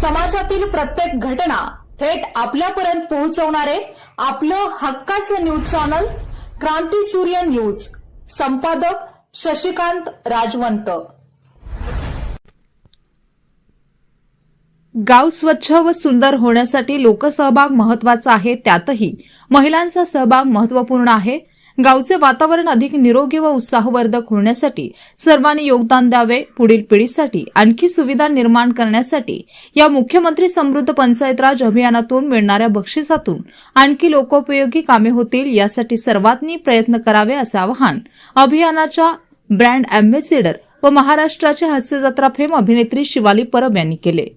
समाजातील प्रत्येक घटना थेट आपल्यापर्यंत पोहोचवणारे आपलं हक्काचं न्यूज चॅनल क्रांती सूर्य न्यूज. संपादक शशिकांत राजवंत. गाव स्वच्छ व सुंदर होण्यासाठी लोकसहभाग महत्त्वाचा आहे, त्यातही महिलांचा सहभाग महत्त्वपूर्ण आहे. गावचे वातावरण अधिक निरोगी व उत्साहवर्धक होण्यासाठी सर्वांनी योगदान द्यावे. पुढील पिढीसाठी आणखी सुविधा निर्माण करण्यासाठी या मुख्यमंत्री समृद्ध पंचायत राज अभियानातून मिळणाऱ्या बक्षिसातून आणखी लोकोपयोगी कामे होतील, यासाठी सर्वांनी प्रयत्न करावे असे आवाहन अभियानाच्या ब्रँड अँबॅसेडर व महाराष्ट्राचे हास्य जत्रा फेम अभिनेत्री शिवाली परब यांनी केले.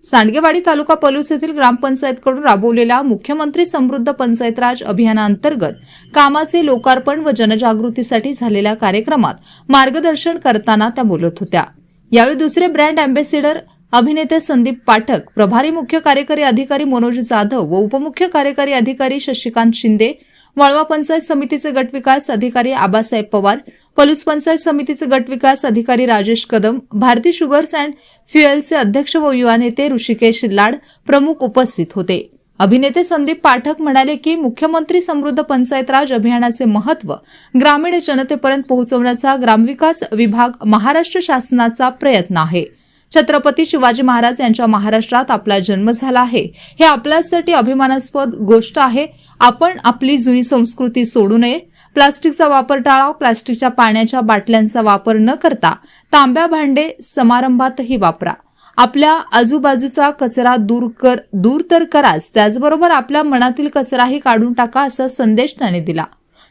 सांडगेवाडी तालुका पलूस येथील ग्रामपंचायतकडून राबवलेल्या मुख्यमंत्री समृद्ध पंचायत राज अभियानांतर्गत कामाचे लोकार्पण व जनजागृतीसाठी झालेल्या कार्यक्रमात मार्गदर्शन करताना त्या बोलत होत्या. यावेळी दुसरे ब्रँड अँबॅसेडर अभिनेते संदीप पाठक, प्रभारी मुख्य कार्यकारी अधिकारी मनोज जाधव व उपमुख्य कार्यकारी अधिकारी शशिकांत शिंदे, वाळवा पंचायत समितीचे गटविकास अधिकारी आबासाहेब पवार, पलूस पंचायत समितीचे गटविकास अधिकारी राजेश कदम, भारती शुगर्स अँड फ्युएलचे अध्यक्ष व युवा नेते ऋषिकेश लाड प्रमुख उपस्थित होते. अभिनेते संदीप पाठक म्हणाले की मुख्यमंत्री समृद्ध पंचायत राज अभियानाचे महत्त्व ग्रामीण जनतेपर्यंत पोहोचवण्याचा ग्रामविकास विभाग महाराष्ट्र शासनाचा प्रयत्न आहे. छत्रपती शिवाजी महाराज यांच्या महाराष्ट्रात आपला जन्म झाला आहे, हे आपल्यासाठी अभिमानास्पद गोष्ट आहे. आपण आपली जुनी संस्कृती सोडू नये. प्लास्टिकचा वापर टाळा. प्लास्टिकच्या पाण्याच्या बाटल्यांचा वापर न करता तांब्या भांडे समारंभातही वापरा. आपल्या आजूबाजूचा कचरा दूर तर कराच, त्याचबरोबर आपल्या मनातील कचराही काढून टाका, असा संदेश त्यांनी दिला.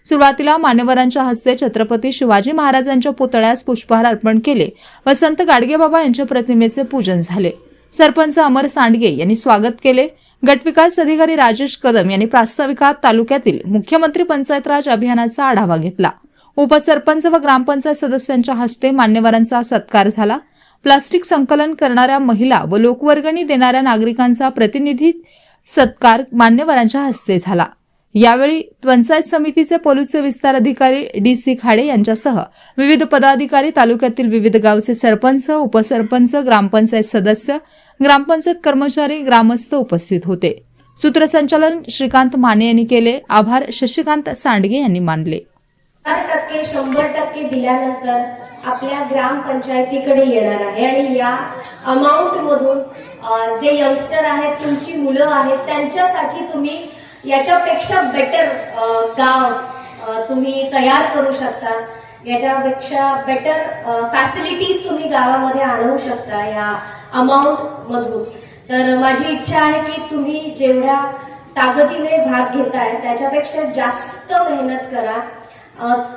सुरुवातीला मान्यवरांच्या हस्ते छत्रपती शिवाजी महाराजांच्या पुतळ्यास पुष्पहार अर्पण केले व संत गाडगेबाबा यांच्या प्रतिमेचे पूजन झाले. सरपंच अमर सांडगे यांनी स्वागत केले. गटविकास अधिकारी राजेश कदम यांनी प्रास्ताविकात तालुक्यातील मुख्यमंत्री पंचायत राज अभियानाचा आढावा घेतला. उपसरपंच व ग्रामपंचायत सदस्यांच्या हस्ते मान्यवरांचा सत्कार झाला. प्लास्टिक संकलन करणाऱ्या महिला व लोकवर्गणी देणाऱ्या नागरिकांचा प्रतिनिधी सत्कार मान्यवरांच्या हस्ते झाला. यावेळी पंचायत समितीचे पोलीसचे विस्तार अधिकारी डी.सी. खाडे यांच्यासह विविध पदाधिकारी, तालुक्यातील विविध गावचे सरपंच, उपसरपंच, ग्रामपंचायत सदस्य, ग्रामपंचायत कर्मचारी, ग्रामस्थ उपस्थित होते. सूत्रसंचालन श्रीकांत माने यांनी केले. आभार शशिकांत सांडगे यांनी मानले. 100% दिल्यानंतर आपल्या ग्रामपंचायतीकडे येणार आहे आणि या अमाऊंट मधून जे यंगस्टर आहेत, तुमची मुलं आहेत, त्यांच्यासाठी तुम्ही याच्यापेक्षा बेटर गाव तुम्ही तयार करू शकता. याच्यापेक्षा बेटर फॅसिलिटीज तुम्ही गावामध्ये आणू शकता या अमाऊंट मधून. तर माझी इच्छा आहे की तुम्ही जेवढ्या ताकदीने भाग घेताय त्याच्यापेक्षा जास्त मेहनत करा.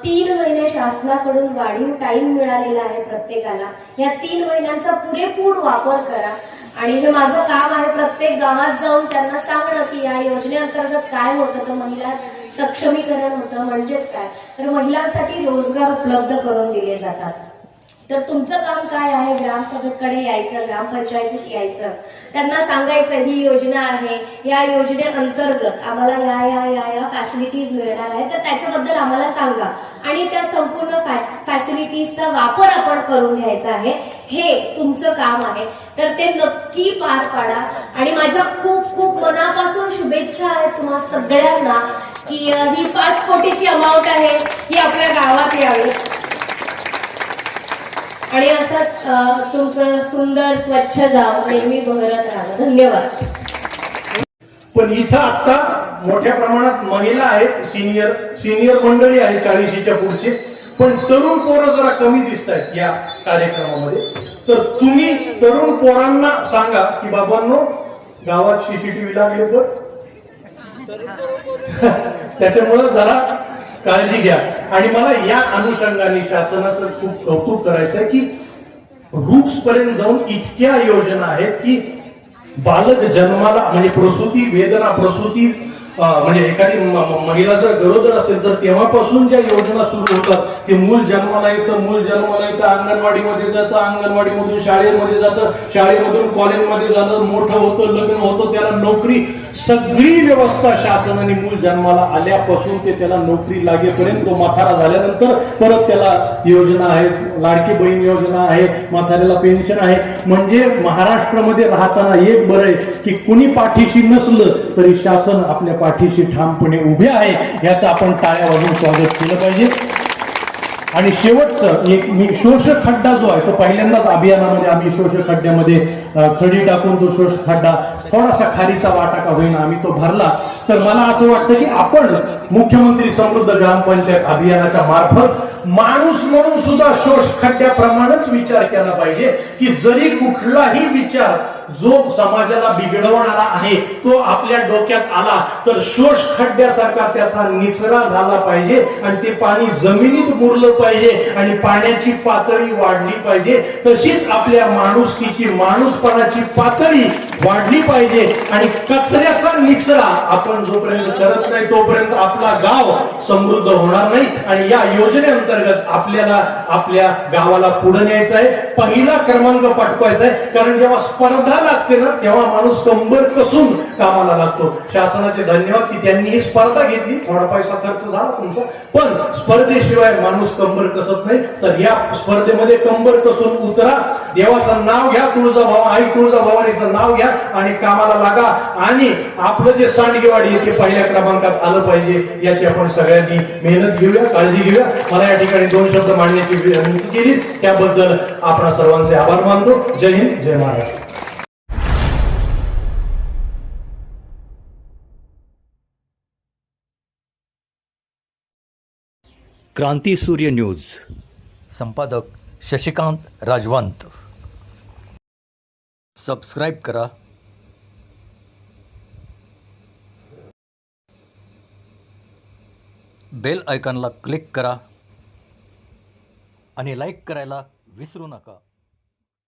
3 महिने शासनाकडून वाढीव टाइम मिळालेला आहे प्रत्येकाला. या 3 महिन्यांचा पुरेपूर वापर करा आणि हे माझं काम आहे प्रत्येक गावात जाऊन त्यांना सांगणं की या योजनेअंतर्गत काय होतं. तर महिला सक्षमीकरण होतं, म्हणजेच काय तर महिलांसाठी रोजगार उपलब्ध करून दिले जातात. तर तुमचं काम काय आहे, ग्रामसभेकडे यायचं, ग्रामपंचायतीत यायचं, त्यांना सांगायचं ही योजना आहे, या योजनेअंतर्गत आम्हाला या फॅसिलिटीज मिळणार आहे, तर त्याच्याबद्दल आम्हाला सांगा आणि त्या संपूर्ण फॅसिलिटीजचा वापर आपण करून घ्यायचा आहे. हे तुमचं काम आहे. तर ते नक्की पार पाडा आणि माझ्या खूप खूप मनापासून शुभेच्छा आहेत तुम्हा सगळ्यांना की ही 5 कोटीची अमाऊंट आहे, ही आपल्या गावात यावी आणि असंच तुमचं सुंदर स्वच्छ गाव नेहमी बहरत राहा. धन्यवाद. पण इथं आता मोठ्या प्रमाणात महिला आहेत, सिनियर मंडळी आहे 40च्या पुढचे, पण तरुण पोरं जरा कमी दिसत आहेत या कार्यक्रमामध्ये. तर तुम्ही तरुण पोरांना सांगा की बाबांनो, गावात सीसीटीव्ही लागले तर त्याच्यामुळे जरा काळजी घ्या. आणि मला या अनुषंगाने शासनाचं खूप कौतुक करायचं आहे की रूट्स पर्यंत जाऊन इतक्या योजना आहेत की बालक जन्माला म्हणजे प्रसूती, वेदना प्रसूती म्हणजे एखादी महिला जर गरोदर असेल तर तेव्हापासून ज्या योजना सुरू होतात ते मूल जन्माला येतं अंगणवाडीमध्ये जातं, अंगणवाडीमधून शाळेमध्ये जातं, शाळेमधून कॉलेजमध्ये जातं, मोठं होतं, लग्न होतं, त्याला नोकरी, सगळी व्यवस्था शासनाने मूल जन्माला आल्यापासून ते त्याला नोकरी लागेपर्यंत, तो म्हातारा झाल्यानंतर परत त्याला योजना आहेत, लाडकी बहीण योजना आहे, म्हाताऱ्याला पेन्शन आहे. म्हणजे महाराष्ट्रामध्ये राहताना एक बरं आहे की कुणी पाठीशी नसलं तरी शासन आपल्या पाठीशी ठामपणे उभे आहे. याचं आपण टाळ्या वाजवून स्वागत केलं पाहिजे. आणि शेवटचं एक मी शोषक खड्डा जो आहे तो पहिल्यांदाच अभियानामध्ये आम्ही शोषक खड्ड्यामध्ये खडी टाकून तो शोषक खड्डा थोडासा खारीचा वाटा का होईना आम्ही तो भरला. तर मला असं वाटतं की आपण मुख्यमंत्री समृद्ध ग्रामपंचायत अभियानाच्या मार्फत माणूस म्हणून सुद्धा शोष खड्ड्याप्रमाणेच विचार केला पाहिजे की जरी कुठलाही विचार जो समाजाला बिघडवणारा आहे तो आपल्या डोक्यात आला तर शोष खड्ड्यासारखा त्याचा निचरा झाला पाहिजे आणि ते पाणी जमिनीत मुरलं पाहिजे आणि पाण्याची पातळी वाढली पाहिजे. तशीच आपल्या माणुसकीची, माणूसपणाची पातळी वाढली पाहिजे. आणि कचऱ्याचा निचरा आपण जोपर्यंत करत नाही तोपर्यंत आपला गाव समृद्ध होणार नाही. आणि या योजनेअंतर्गत आपल्याला आपल्या गावाला पुढे न्यायचं आहे, पहिला क्रमांक पटकायचा आहे. कारण जेव्हा स्पर्धा लागते ना तेव्हा माणूस कंबर कसून कामाला लागतो. शासनाचे धन्यवाद की त्यांनी ही स्पर्धा घेतली, थोडा पैसा खर्च झाला तुमचा, पण स्पर्धेशिवाय माणूस कंबर कसत नाही. तर या स्पर्धेमध्ये कंबर कसून उतरा, देवाचं नाव घ्या, तुळजाभवानी आई तुळजाभवानीचं नाव घ्या आणि कामाला लागा. आणि आपलं जे सांडगेवाडी ते पहिल्या क्रमांकात आलं पाहिजे याची आपण सगळ्यांनी मेहनत घेऊया, काळजी घेऊया. मला या ठिकाणी 2 शब्द मांडण्याची विनंती केली, त्याबद्दल आपण सर्वांचे आभार मानतो. जय हिंद, जय महाराष्ट्र. क्रांती सूर्य न्यूज, संपादक शशिकांत राजवंत. सबस्क्राईब करा, बेल आयकॉनला क्लिक करा आणि लाईक करायला विसरू नका.